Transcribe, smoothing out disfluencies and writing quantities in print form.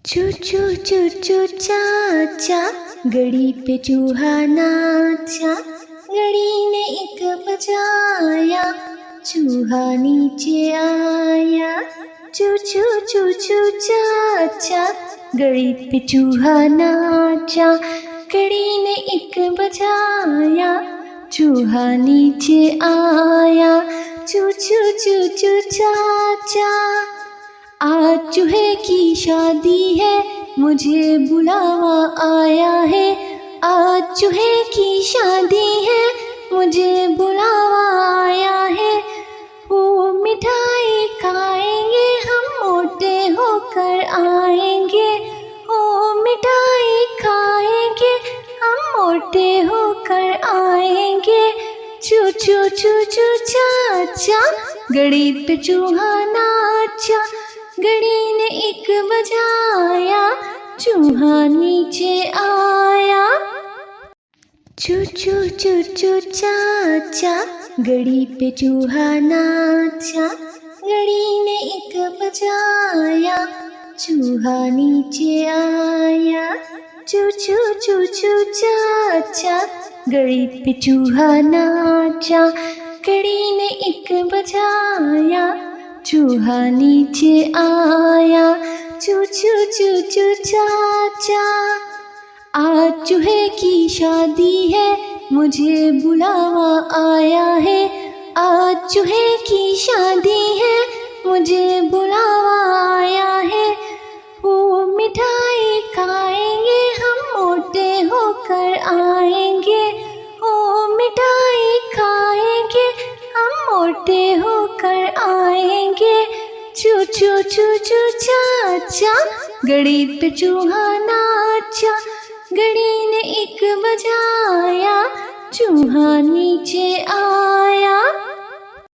चू चू चू चू चाचा, घड़ी पे चूहा नाचा। घड़ी ने एक बजाया, चूहा नीचे आया। चू चू चू चू चाचा, घड़ी पे चूहा नाचा। घड़ी ने एक बजाया, चूहा नीचे आया। चू चू चू चू चाचा, आज चूहे की शादी है, मुझे बुलावा आया है। आज चूहे की शादी है, मुझे बुलावा आया है। वो मिठाई खाएंगे, हम मोटे होकर आएंगे। वो मिठाई खाएंगे, हम मोटे होकर आएंगे। चू चू चू चू चाचा, घड़ी पे चूहा नाचा। घड़ी ने एक बजाया, चूहा नीचे आया। चू चू चू चू चाचा, घड़ी पे चूहा नाचा। घड़ी ने एक बजाया, चूहा नीचे आया। चू चू चू चू चाचा, घड़ी पे चूहा नाचा। घड़ी ने एक बजाया, चूहा नीचे आया। चू चू चू चू चाचा, आज चूहे की शादी है, मुझे बुलावा आया है। आज चूहे की शादी है, मुझे बुलावा आया है। वो मिठाई खाएंगे, हम मोटे होकर आएंगे। वो मिठाई खाएंगे, हम मोटे होकर आएंगे। चू चू चू चू चाचा, घड़ी पे चूहा नाचा। घड़ी ने एक बजाया, चूहा नीचे आया।